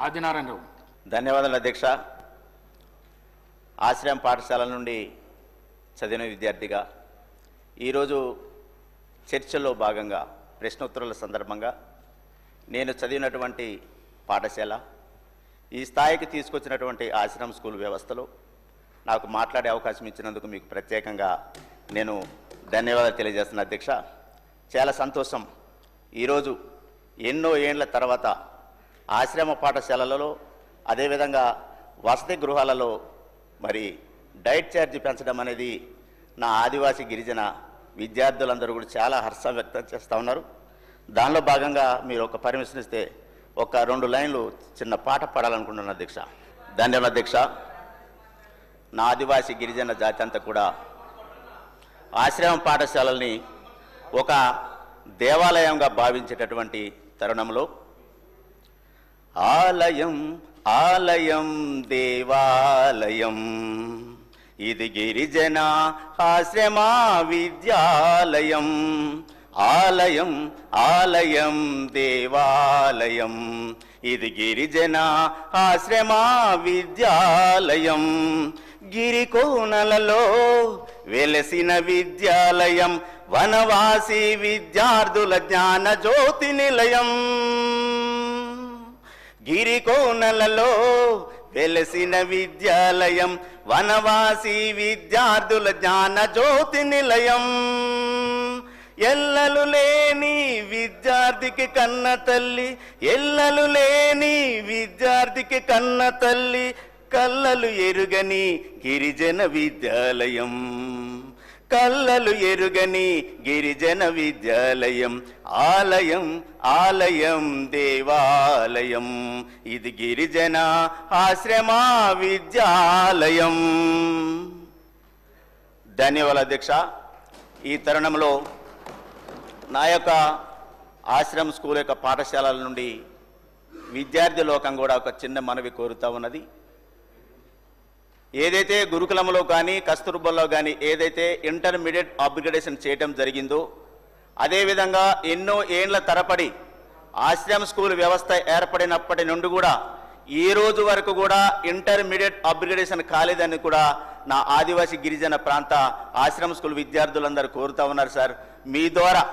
ఆదినారాయణరావు. ధన్యవాదాలు అధ్యక్ష. ఆశ్రయం పాఠశాల నుండి చదివిన విద్యార్థిగా ఈరోజు చర్చల్లో భాగంగా ప్రశ్నోత్తరాల సందర్భంగా నేను చదివినటువంటి పాఠశాల ఈ స్థాయికి తీసుకొచ్చినటువంటి ఆశ్రమం స్కూల్ వ్యవస్థలో నాకు మాట్లాడే అవకాశం ఇచ్చినందుకు మీకు ప్రత్యేకంగా నేను ధన్యవాదాలు తెలియజేస్తున్నా అధ్యక్ష. చాలా సంతోషం. ఈరోజు ఎన్నో ఏండ్ల తర్వాత ఆశ్రమ పాఠశాలలలో అదేవిధంగా వసతి గృహాలలో మరి డైట్ ఛార్జ్ పెంచడం అనేది నా ఆదివాసీ గిరిజన విద్యార్థులందరూ కూడా చాలా హర్షం వ్యక్తం చేస్తూ ఉన్నారు. దానిలో భాగంగా మీరు ఒక పర్మిషన్ ఇస్తే ఒక 2 లైన్లు చిన్న పాట పాడాలనుకుంటున్నాను అధ్యక్ష. ధన్యవాదాలు అధ్యక్ష. నా ఆదివాసీ గిరిజన జాతి అంతా కూడా ఆశ్రమ పాఠశాలల్ని ఒక దేవాలయంగా భావించేటటువంటి తరుణంలో ఆలయం ఆలయం దేవాలయం ఇది గిరిజన ఆశ్రమ విద్యాలయం. ఆలయం ఆలయం దేవాలయం ఇది గిరిజన ఆశ్రమ విద్యాలయం. గిరికోనలలో వెలసిన విద్యాలయం వనవాసి విద్యార్థుల జ్ఞాన జ్యోతి నిలయం. గిరికోనలలో వెలసిన విద్యాలయం వనవాసి విద్యార్థుల జ్ఞాన జ్యోతి నిలయం. ఎల్లలు లేని విద్యార్థికి కన్న తల్లి, ఎల్లలు లేని విద్యార్థికి కన్న తల్లి, కల్లలు ఎరుగని గిరిజన విద్యాలయం. కల్లలు ఎరుగని గిరిజన విద్యాలయం. ఆలయం ఆలయం దేవాలయం ఇది గిరిజన ఆశ్రమ విద్యాలయం. ధన్యవాదాలు అధ్యక్ష. ఈ తరుణంలో నా యొక్క ఆశ్రమ స్కూల్ యొక్క పాఠశాలల నుండి విద్యార్థి లోకం కూడా ఒక చిన్న మనవి కోరుతూ ఉన్నది. ఏదైతే గురుకులంలో కానీ కస్తూర్బాలో కానీ ఏదైతే ఇంటర్మీడియట్ అప్గ్రేడేషన్ చేయటం జరిగిందో అదేవిధంగా ఎన్నో ఏండ్ల తరబడి ఆశ్రమ స్కూల్ వ్యవస్థ ఏర్పడినప్పటి నుండి కూడా ఈ రోజు వరకు కూడా ఇంటర్మీడియట్ అప్గ్రేడేషన్ కాలేదని కూడా నా ఆదివాసీ గిరిజన ప్రాంత ఆశ్రమ స్కూల్ విద్యార్థులందరూ కోరుతూ ఉన్నారు. సార్, మీ ద్వారా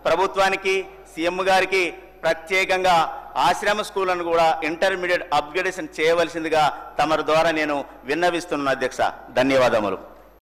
ప్రభుత్వానికి సీఎం గారికి ప్రత్యేకంగా ఆశ్రమ స్కూళ్లను కూడా ఇంటర్మీడియట్ అప్గ్రేడేషన్ చేయవలసిందిగా తమరి ద్వారా నేను విన్నవిస్తున్నాను అధ్యక్ష. ధన్యవాదములు.